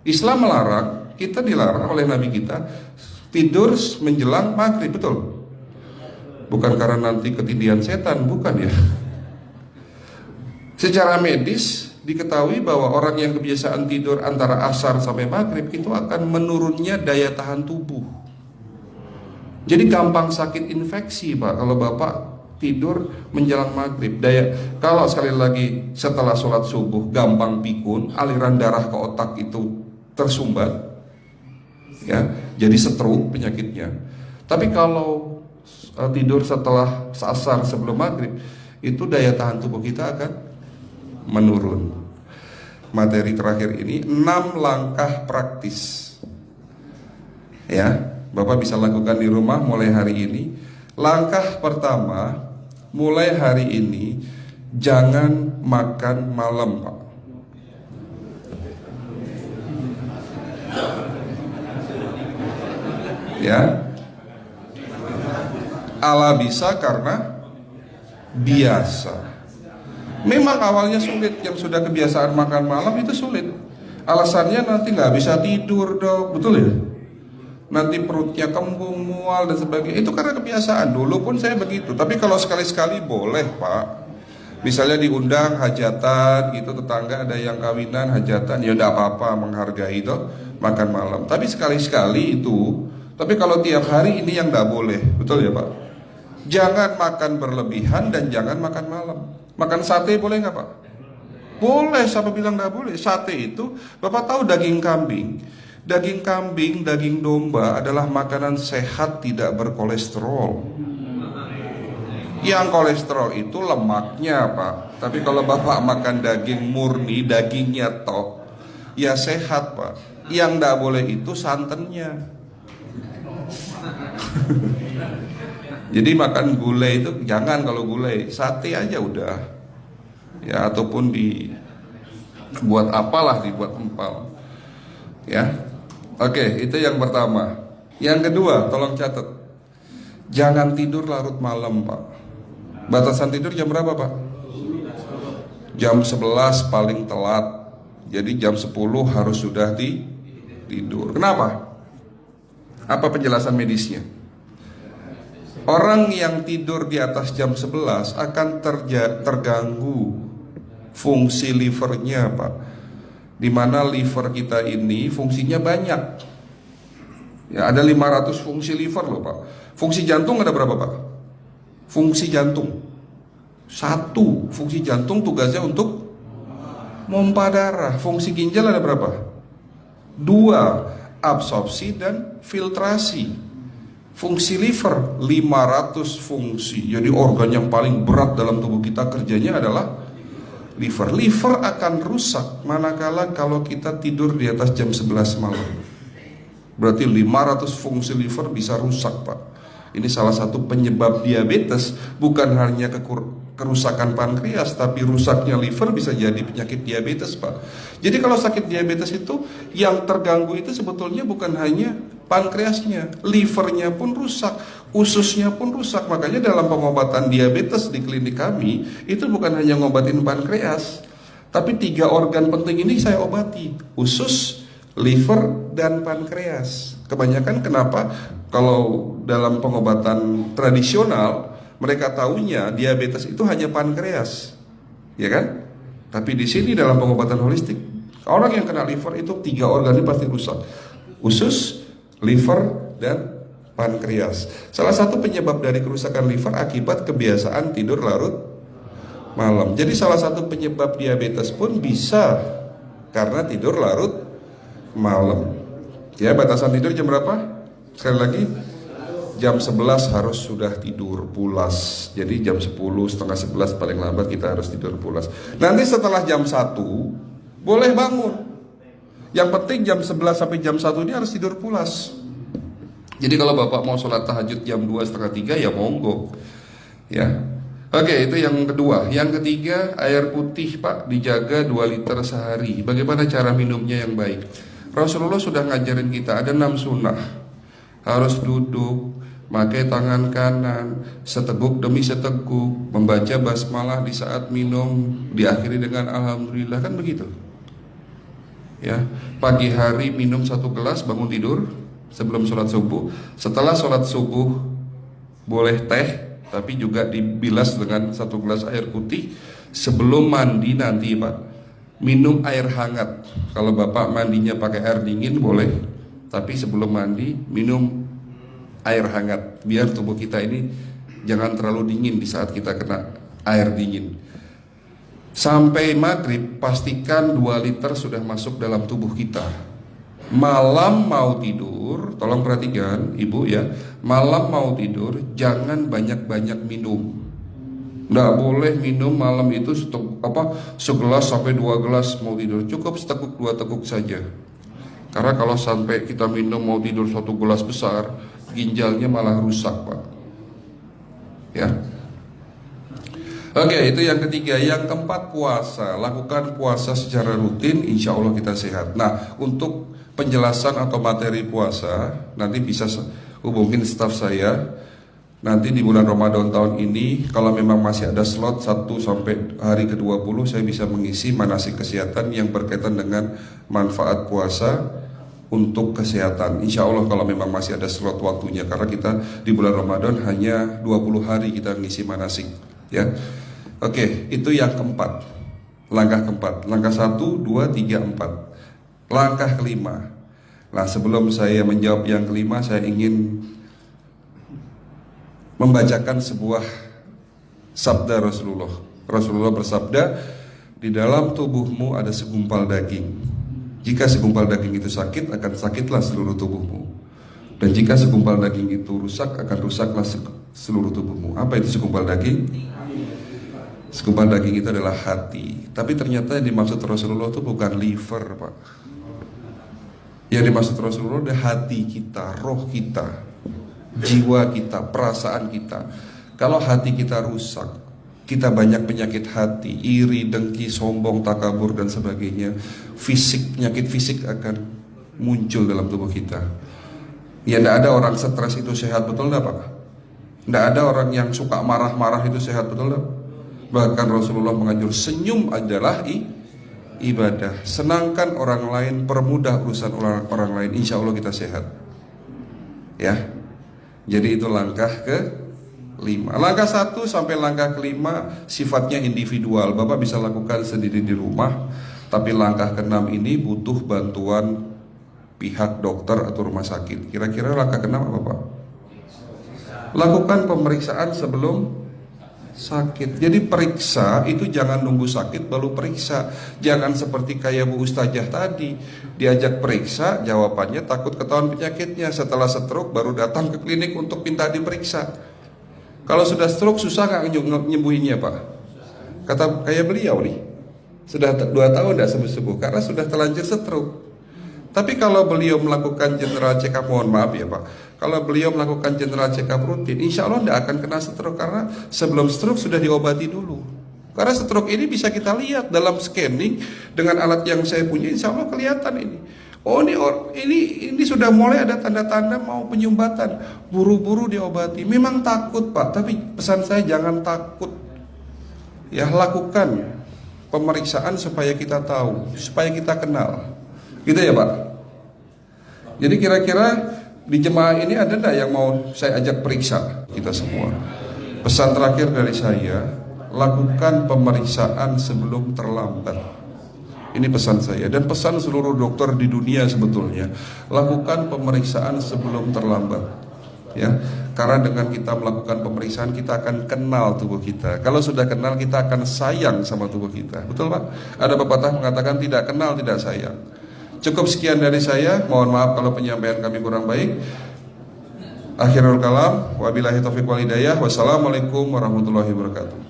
Islam melarang, kita dilarang oleh Nabi kita tidur menjelang maghrib, betul? Bukan karena nanti ketindihan setan, bukan ya. Secara medis diketahui bahwa orang yang kebiasaan tidur antara asar sampai maghrib itu akan menurunnya daya tahan tubuh. Jadi gampang sakit infeksi, Pak, kalau Bapak tidur menjelang maghrib. Kalau sekali lagi setelah sholat subuh gampang pikun, aliran darah ke otak itu tersumbat, ya, jadi stroke penyakitnya. Tapi kalau tidur setelah asar sebelum maghrib, itu daya tahan tubuh kita akan menurun. Materi terakhir ini 6 langkah praktis, ya, Bapak bisa lakukan di rumah mulai hari ini. Langkah pertama, mulai hari ini jangan makan malam, Pak. Ya, ala bisa karena biasa. Memang awalnya sulit, yang sudah kebiasaan makan malam itu sulit. Alasannya nanti nggak bisa tidur, Dok, betul ya? Nanti perutnya kembung, mual dan sebagainya. Itu karena kebiasaan. Dulu pun saya begitu. Tapi kalau sekali-sekali boleh, Pak. Misalnya diundang hajatan gitu, tetangga ada yang kawinan, hajatan, ya udah apa-apa, menghargai itu makan malam. Tapi sekali-sekali itu. Tapi kalau tiap hari ini yang nggak boleh, betul ya, Pak? Jangan makan berlebihan dan jangan makan malam. Makan sate boleh nggak, Pak? Boleh, siapa bilang nggak boleh? Sate itu, Bapak tahu daging kambing. Daging kambing, daging domba adalah makanan sehat, tidak berkolesterol. Yang kolesterol itu lemaknya, Pak. Tapi kalau Bapak makan daging murni, dagingnya tok, ya sehat, Pak. Yang nggak boleh itu santannya. Jadi makan gulai itu jangan, kalau gulai sate aja udah, ya, ataupun dibuat apalah, dibuat empal, ya. Oke, itu yang pertama. Yang kedua, tolong catat, jangan tidur larut malam, Pak. Batasan tidur jam berapa, Pak? Jam 11 paling telat. Jadi jam 10 harus sudah tidur. Kenapa? Apa penjelasan medisnya? Orang yang tidur di atas jam 11 akan terganggu fungsi livernya, Pak. Dimana liver kita ini fungsinya banyak. Ya, ada 500 fungsi liver loh, Pak. Fungsi jantung ada berapa, Pak? Fungsi jantung 1. Fungsi jantung tugasnya untuk mompa darah. Fungsi ginjal ada berapa? 2. Absorpsi dan filtrasi. Fungsi liver 500 fungsi. Jadi organ yang paling berat dalam tubuh kita kerjanya adalah liver. Liver akan rusak manakala kalau kita tidur di atas jam 11 malam. Berarti 500 fungsi liver bisa rusak, Pak. Ini salah satu penyebab diabetes. Bukan hanya kerusakan pankreas, tapi rusaknya liver bisa jadi penyakit diabetes, Pak. Jadi kalau sakit diabetes itu yang terganggu itu sebetulnya bukan hanya pankreasnya, livernya pun rusak, ususnya pun rusak. Makanya dalam pengobatan diabetes di klinik kami itu bukan hanya ngobatin pankreas, tapi 3 organ penting ini saya obati: usus, liver, dan pankreas. Kebanyakan kenapa? Kalau dalam pengobatan tradisional mereka tahunya diabetes itu hanya pankreas, ya kan? Tapi di sini dalam pengobatan holistik, orang yang kena liver itu 3 organ ini pasti rusak: usus, liver, dan pankreas. Salah satu penyebab dari kerusakan liver akibat kebiasaan tidur larut malam. Jadi salah satu penyebab diabetes pun bisa karena tidur larut malam. Ya, batasan tidur jam berapa? Sekali lagi, jam 11 harus sudah tidur pulas. Jadi jam 10, setengah 11 paling lambat kita harus tidur pulas. Nanti setelah jam 1 boleh bangun. Yang penting jam 11 sampai jam 1 ini harus tidur pulas. Jadi kalau Bapak mau sholat tahajud jam 2, setengah 3 ya monggo, ya. Oke, itu yang kedua. Yang ketiga, air putih, Pak, dijaga 2 liter sehari. Bagaimana cara minumnya yang baik? Rasulullah sudah ngajarin kita ada 6 sunnah. Harus duduk, pakai tangan kanan, seteguk demi seteguk, membaca basmalah di saat minum, diakhiri dengan alhamdulillah, kan begitu. Ya, pagi hari minum 1 gelas bangun tidur sebelum sholat subuh. Setelah sholat subuh boleh teh, tapi juga dibilas dengan 1 gelas air putih. Sebelum mandi nanti Pak, minum air hangat. Kalau Bapak mandinya pakai air dingin boleh, tapi sebelum mandi minum air hangat, biar tubuh kita ini jangan terlalu dingin di saat kita kena air dingin. Sampai maghrib pastikan 2 liter sudah masuk dalam tubuh kita. Malam mau tidur, tolong perhatikan Ibu ya, malam mau tidur jangan banyak-banyak minum. Nggak boleh minum malam itu segelas sampai 2 gelas mau tidur. Cukup seteguk 2 teguk saja. Karena kalau sampai kita minum mau tidur 1 gelas besar, ginjalnya malah rusak Pak. Ya. Oke, itu yang ketiga. Yang keempat, puasa. Lakukan puasa secara rutin, insya Allah kita sehat. Nah, untuk penjelasan atau materi puasa nanti bisa hubungin staf saya. Nanti di bulan Ramadan tahun ini, kalau memang masih ada slot 1 sampai hari ke-20, saya bisa mengisi manasik kesehatan yang berkaitan dengan manfaat puasa untuk kesehatan. Insya Allah kalau memang masih ada slot waktunya, karena kita di bulan Ramadan hanya 20 hari kita mengisi manasik. Ya, oke, itu yang keempat. Langkah keempat. Langkah 1, 2, 3, 4. Langkah kelima. Nah, sebelum saya menjawab yang kelima, saya ingin membacakan sebuah sabda Rasulullah. Rasulullah bersabda, di dalam tubuhmu ada segumpal daging. Jika segumpal daging itu sakit, akan sakitlah seluruh tubuhmu. Dan jika segumpal daging itu rusak, akan rusaklah seluruh tubuhmu. Apa itu segumpal daging? Segumpal daging itu adalah hati. Tapi ternyata yang dimaksud Rasulullah itu bukan liver Pak. Yang dimaksud Rasulullah adalah hati kita, roh kita, jiwa kita, perasaan kita. Kalau hati kita rusak, kita banyak penyakit hati, iri, dengki, sombong, takabur dan sebagainya. Penyakit fisik akan muncul dalam tubuh kita. Ya, tidak ada orang stres itu sehat, betul tidak Pak? Tidak ada orang yang suka marah-marah itu sehat, betul tidak? Bahkan Rasulullah menganjur senyum adalah ibadah. Senangkan orang lain, permudah urusan orang lain, insya Allah kita sehat. Ya, jadi itu langkah ke-5. Langkah 1 sampai langkah ke-5 sifatnya individual. Bapak bisa lakukan sendiri di rumah. Tapi langkah ke-6 ini butuh bantuan pihak dokter atau rumah sakit. Kira-kira langkah ke-6 apa Pak? Lakukan pemeriksaan sebelum sakit. Jadi periksa itu jangan nunggu sakit baru periksa. Jangan seperti kayak Bu Ustazah tadi, diajak periksa, jawabannya takut ketahuan penyakitnya. Setelah stroke baru datang ke klinik untuk minta diperiksa. Kalau sudah stroke susah nggak nyembuhinnya Pak? Kata kayak beliau nih, sudah 2 tahun tidak sembuh-sembuh karena sudah terlanjur stroke. Tapi kalau beliau melakukan general check up, mohon maaf ya Pak, kalau beliau melakukan general check up rutin, insya Allah tidak akan kena stroke, karena sebelum stroke sudah diobati dulu. Karena stroke ini bisa kita lihat dalam scanning dengan alat yang saya punya, insya Allah kelihatan ini. Oh ini sudah mulai ada tanda-tanda mau penyumbatan, buru-buru diobati. Memang takut Pak, tapi pesan saya jangan takut. Ya, lakukan pemeriksaan supaya kita tahu, supaya kita kenal. Gitu ya Pak. Jadi kira-kira di jemaah ini ada enggak yang mau saya ajak periksa kita semua? Pesan terakhir dari saya, lakukan pemeriksaan sebelum terlambat. Ini pesan saya dan pesan seluruh dokter di dunia sebetulnya. Lakukan pemeriksaan sebelum terlambat. Ya, karena dengan kita melakukan pemeriksaan kita akan kenal tubuh kita. Kalau sudah kenal kita akan sayang sama tubuh kita. Betul Pak? Ada pepatah mengatakan tidak kenal tidak sayang. Cukup sekian dari saya. Mohon maaf kalau penyampaian kami kurang baik. Akhirul kalam, wabillahi taufiq wal hidayah. Wassalamualaikum warahmatullahi wabarakatuh.